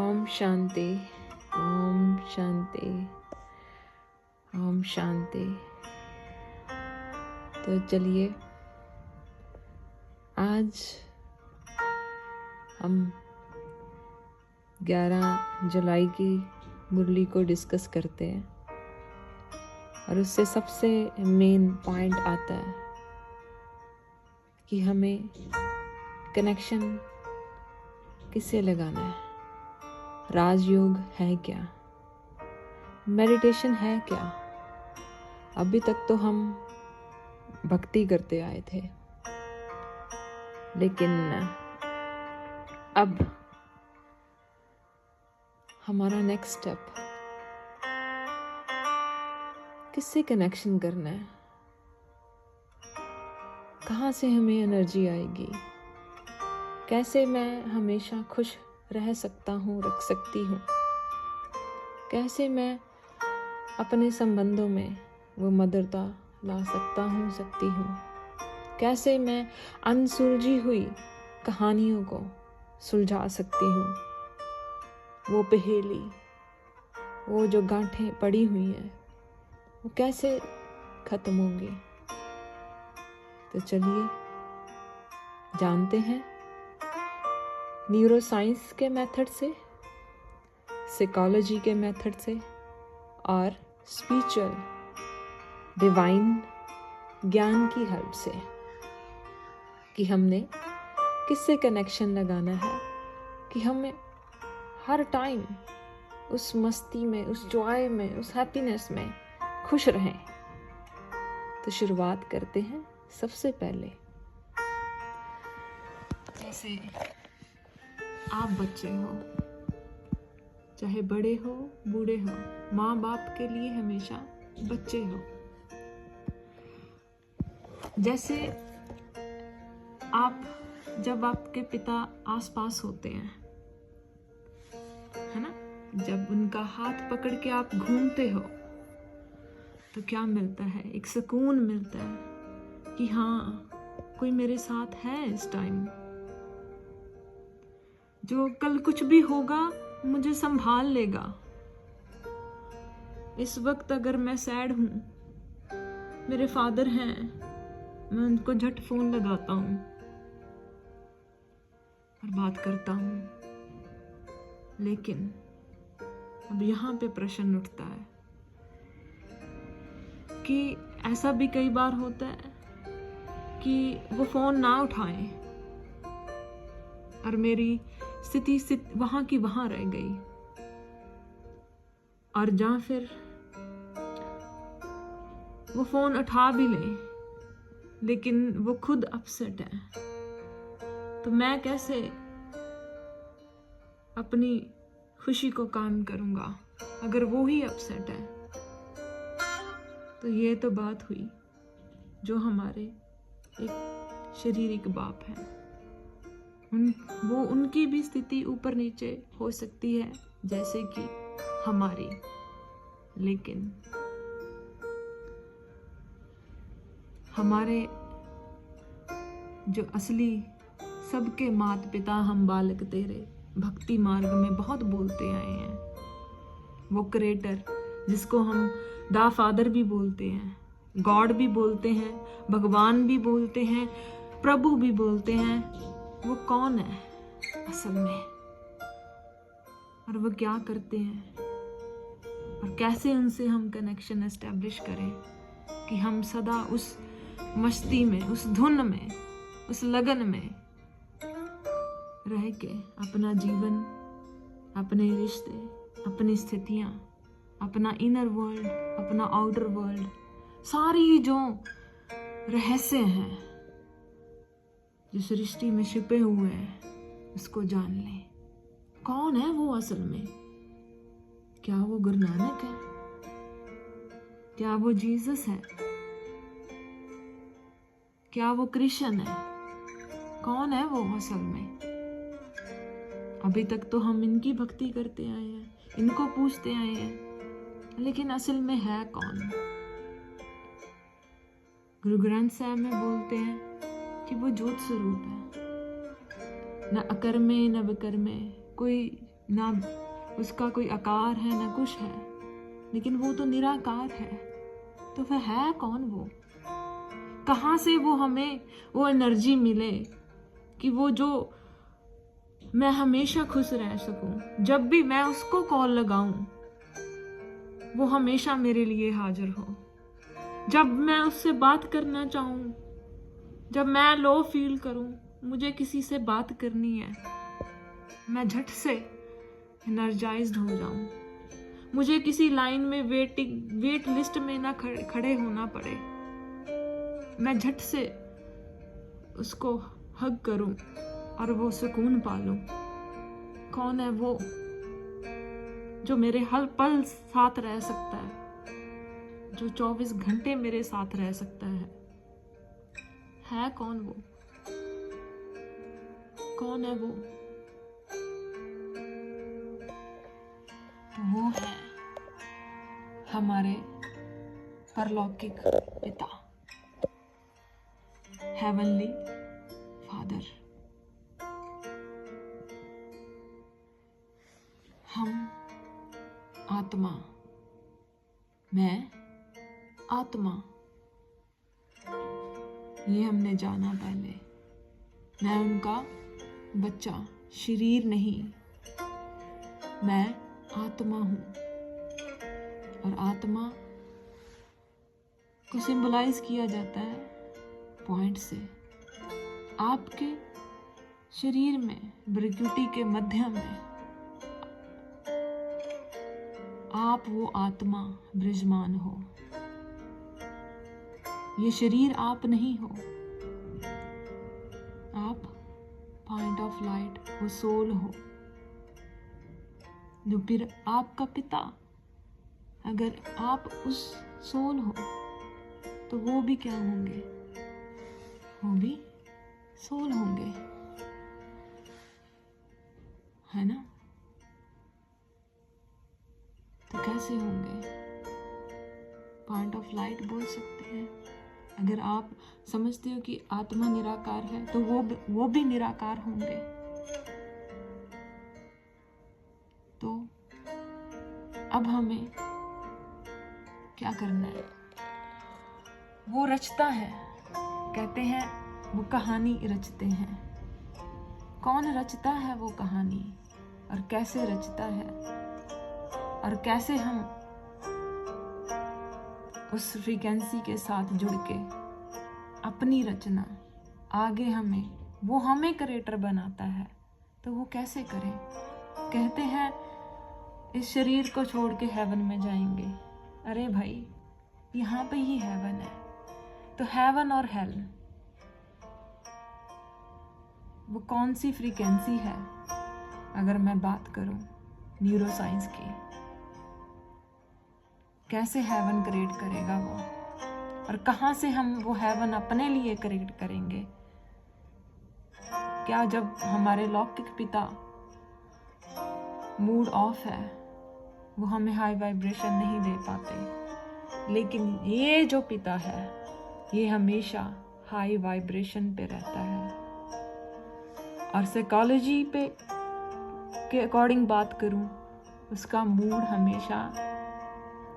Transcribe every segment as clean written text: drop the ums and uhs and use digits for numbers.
ओम शांति, ओम शांति, ओम शांति। तो चलिए आज हम 11 जुलाई की मुरली को डिस्कस करते हैं और उससे सबसे मेन पॉइंट आता है कि हमें कनेक्शन किससे लगाना है। राजयोग है क्या, मेडिटेशन है क्या। अभी तक तो हम भक्ति करते आए थे, लेकिन अब हमारा नेक्स्ट स्टेप किससे कनेक्शन करना है, कहाँ से हमें एनर्जी आएगी, कैसे मैं हमेशा खुश रह सकता हूँ, रख सकती हूँ, कैसे मैं अपने संबंधों में वो मधुरता ला सकता हूँ, सकती हूँ, कैसे मैं अनसुलझी हुई कहानियों को सुलझा सकती हूँ, वो पहेली, वो जो गांठें पड़ी हुई हैं वो कैसे खत्म होंगी। तो चलिए जानते हैं न्यूरो साइंस के मेथड से, साइकोलॉजी के मेथड से और स्पिरिचुअल डिवाइन ज्ञान की हेल्प से कि हमने किससे कनेक्शन लगाना है कि हमें हर टाइम उस मस्ती में, उस जॉय में, उस हैप्पीनेस में खुश रहें। तो शुरुआत करते हैं सबसे पहले। जैसे आप बच्चे हो, चाहे बड़े हो बूढ़े हो, माँ बाप के लिए हमेशा बच्चे हो। जैसे आप जब आपके पिता आसपास होते हैं, है ना, जब उनका हाथ पकड़ के आप घूमते हो तो क्या मिलता है, एक सुकून मिलता है कि हाँ कोई मेरे साथ है इस टाइम, जो कल कुछ भी होगा मुझे संभाल लेगा। इस वक्त अगर मैं सैड हूं, मेरे फादर हैं, मैं उनको झट फोन लगाता हूं और बात करता हूं। लेकिन अब यहाँ पे प्रश्न उठता है कि ऐसा भी कई बार होता है कि वो फोन ना उठाएं और मेरी स्थिति वहां की वहां रह गई, और या फिर वो फोन उठा भी लें लेकिन वो खुद अपसेट है। तो मैं कैसे अपनी खुशी को कायम करूंगा अगर वो ही अपसेट है। तो ये तो बात हुई जो हमारे एक शारीरिक बाप हैं, उनकी भी स्थिति ऊपर नीचे हो सकती है जैसे कि हमारी। लेकिन हमारे जो असली सबके माता पिता हम बालक तेरे भक्ति मार्ग में बहुत बोलते आए हैं, वो क्रिएटर जिसको हम दा फादर भी बोलते हैं, गॉड भी बोलते हैं, भगवान भी बोलते हैं, प्रभु भी बोलते हैं, वो कौन है असल में, और वो क्या करते हैं, और कैसे उनसे हम कनेक्शन एस्टेब्लिश करें कि हम सदा उस मस्ती में, उस धुन में, उस लगन में रह के अपना जीवन, अपने रिश्ते, अपनी स्थितियां, अपना इनर वर्ल्ड, अपना आउटर वर्ल्ड, सारी जो रहस्य हैं जो सृष्टि में छिपे हुए हैं उसको जान लें। कौन है वो असल में? क्या वो गुरु नानक है? क्या वो जीसस है? क्या वो कृष्ण है? कौन है वो असल में? अभी तक तो हम इनकी भक्ति करते आए हैं, इनको पूछते आए हैं, लेकिन असल में है कौन? गुरु ग्रंथ साहब में बोलते हैं कि वो ज्योत स्वरूप है, न अकर्मे न विकर्मे, कोई ना उसका कोई आकार है ना कुछ है, लेकिन वो तो निराकार है। तो वह है कौन वो? कहाँ से वो हमें वो एनर्जी मिले कि वो जो मैं हमेशा खुश रह सकूं, जब भी मैं उसको कॉल लगाऊं वो हमेशा मेरे लिए हाजिर हो। जब मैं उससे बात करना चाहूं, जब मैं लो फील करूं, मुझे किसी से बात करनी है, मैं झट से एनर्जाइज्ड हो जाऊं। मुझे किसी लाइन में वेट लिस्ट में ना खड़े होना पड़े, मैं झट से उसको हग करूं और वो सुकून पालूं। कौन है वो जो मेरे हर पल साथ रह सकता है, जो 24 घंटे मेरे साथ रह सकता है कौन वो? कौन है वो? वो है हमारे परलौकिक पिता, हेवनली फादर। हम आत्मा, मैं आत्मा, ये हमने जाना पहले। मैं उनका बच्चा, शरीर नहीं, मैं आत्मा हूँ। और आत्मा को सिंबलाइज किया जाता है पॉइंट से। आपके शरीर में भ्रुकुटी के मध्य में आप वो आत्मा विराजमान हो। ये शरीर आप नहीं हो, आप पॉइंट ऑफ लाइट, वो सोल हो। जो फिर आपका पिता, अगर आप उस सोल हो तो वो भी क्या होंगे? वो भी सोल होंगे, है ना? तो कैसे होंगे? पॉइंट ऑफ लाइट बोल सकते हैं। अगर आप समझते हो कि आत्मा निराकार है तो वो भी निराकार होंगे। तो अब हमें क्या करना है? वो रचता है, कहते हैं वो कहानी रचते हैं। कौन रचता है वो कहानी और कैसे रचता है, और कैसे हम उस फ्रीक्वेंसी के साथ जुड़ के अपनी रचना आगे वो हमें क्रिएटर बनाता है। तो वो कैसे करें? कहते हैं इस शरीर को छोड़ के हेवन में जाएंगे। अरे भाई, यहाँ पे ही हेवन है। तो हेवन और हेल, वो कौन सी फ्रीक्वेंसी है? अगर मैं बात करूं न्यूरो साइंस की, कैसे हेवन क्रिएट करेगा वो, और कहाँ से हम वो हेवन अपने लिए क्रिएट करेंगे? क्या जब हमारे लौकिक पिता मूड ऑफ है, वो हमें हाई वाइब्रेशन नहीं दे पाते, लेकिन ये जो पिता है ये हमेशा हाई वाइब्रेशन पे रहता है। और साइकोलॉजी पे के अकॉर्डिंग बात करूं, उसका मूड हमेशा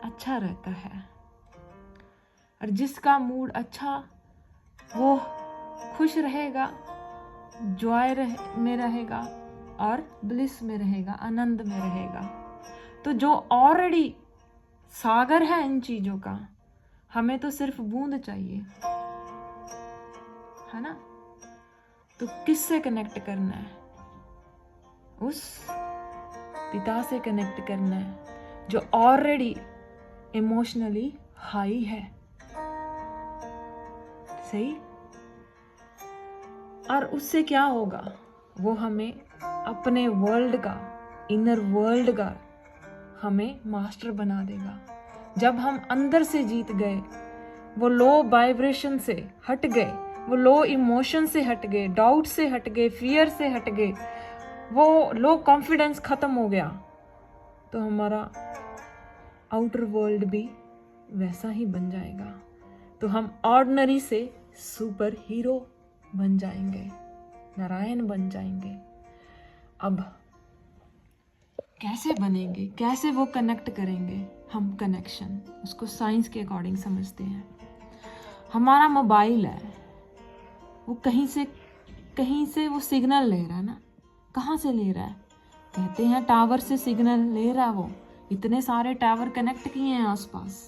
अच्छा रहता है। और जिसका मूड अच्छा, वो खुश रहेगा, जॉय में रहेगा और ब्लिस में रहेगा, आनंद में रहेगा। तो जो ऑलरेडी सागर है इन चीजों का, हमें तो सिर्फ बूंद चाहिए, है ना? तो किससे कनेक्ट करना है? उस पिता से कनेक्ट करना है जो ऑलरेडी इमोशनली हाई है। सही? और उससे क्या होगा? वो हमें अपने वर्ल्ड का, इनर वर्ल्ड का हमें मास्टर बना देगा। जब हम अंदर से जीत गए, वो लो वाइब्रेशन से हट गए, वो लो इमोशन से हट गए, डाउट से हट गए, फियर से हट गए, वो लो कॉन्फिडेंस खत्म हो गया, तो हमारा आउटर वर्ल्ड भी वैसा ही बन जाएगा। तो हम ऑर्डिनरी से सुपर हीरो बन जाएंगे, नारायण बन जाएंगे। अब कैसे बनेंगे, कैसे वो कनेक्ट करेंगे हम कनेक्शन, उसको साइंस के अकॉर्डिंग समझते हैं। हमारा मोबाइल है, वो कहीं से वो सिग्नल ले रहा है ना। कहाँ से ले रहा है? कहते हैं टावर से सिग्नल ले रहा है वो। इतने सारे टावर कनेक्ट किए हैं आसपास,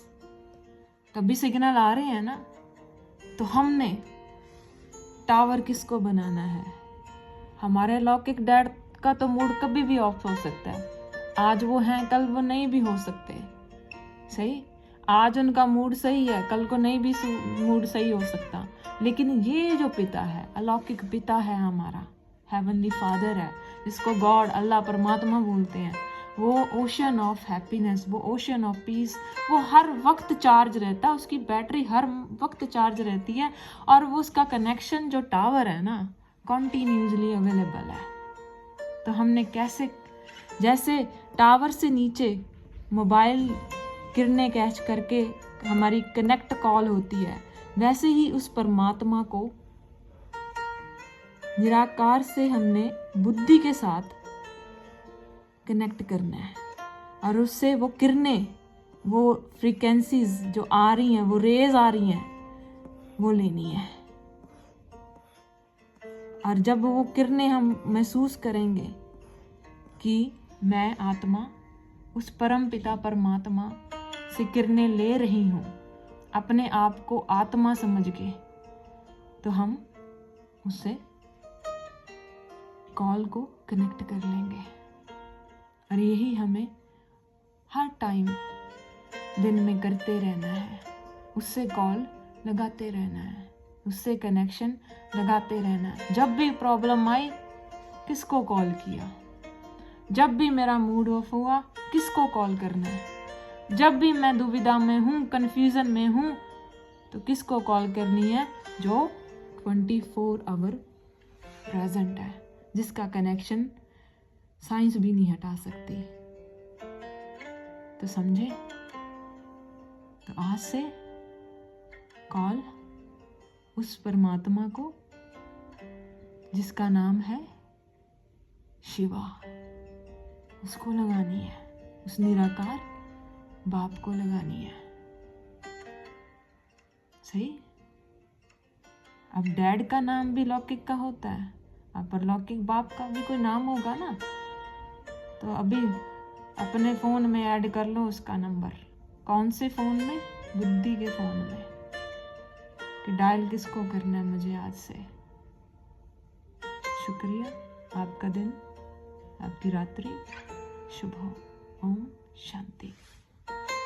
तभी सिग्नल आ रहे हैं ना। तो हमने टावर किसको बनाना है? हमारे लौकिक डैड का तो मूड कभी भी ऑफ हो सकता है। आज वो हैं, कल वो नहीं भी हो सकते। सही, आज उनका मूड सही है, कल को नहीं भी मूड सही हो सकता। लेकिन ये जो पिता है, अलौकिक पिता है हमारा, हेवनली फादर है, जिसको गॉड, अल्लाह, परमात्मा बोलते हैं, वो ओशन ऑफ हैप्पीनेस, वो ओशन ऑफ पीस, वो हर वक्त चार्ज रहता है, उसकी बैटरी हर वक्त चार्ज रहती है। और वो उसका कनेक्शन जो टावर है ना, कॉन्टीन्यूसली अवेलेबल है। तो हमने कैसे, जैसे टावर से नीचे मोबाइल किरणें कैच करके हमारी कनेक्ट कॉल होती है, वैसे ही उस परमात्मा को निराकार से हमने बुद्धि के साथ कनेक्ट करना है। और उससे वो किरणें, वो फ्रीक्वेंसीज जो आ रही हैं, वो रेज आ रही हैं, वो लेनी है। और जब वो किरणें हम महसूस करेंगे कि मैं आत्मा उस परम पिता परमात्मा से किरणें ले रही हूँ, अपने आप को आत्मा समझ के, तो हम उससे कॉल को कनेक्ट कर लेंगे। और यही हमें हर टाइम दिन में करते रहना है, उससे कॉल लगाते रहना है, उससे कनेक्शन लगाते रहना है। जब भी प्रॉब्लम आई, किसको कॉल किया? जब भी मेरा मूड ऑफ हुआ, किसको कॉल करना है? जब भी मैं दुविधा में हूँ, कन्फ्यूजन में हूँ, तो किसको कॉल करनी है? जो 24 आवर प्रेजेंट है, जिसका कनेक्शन साइंस भी नहीं हटा सकती। तो समझे? तो आज से कॉल उस परमात्मा को, जिसका नाम है शिवा, उसको लगानी है, उस निराकार बाप को लगानी है। सही? अब डैड का नाम भी लौकिक का होता है, अब परलौकिक बाप का भी कोई नाम होगा ना। तो अभी अपने फ़ोन में ऐड कर लो उसका नंबर। कौन से फ़ोन में? बुद्धि के फ़ोन में, कि डायल किसको करना है मुझे आज से। शुक्रिया। आपका दिन, आपकी रात्रि शुभ हो। ओम शांति।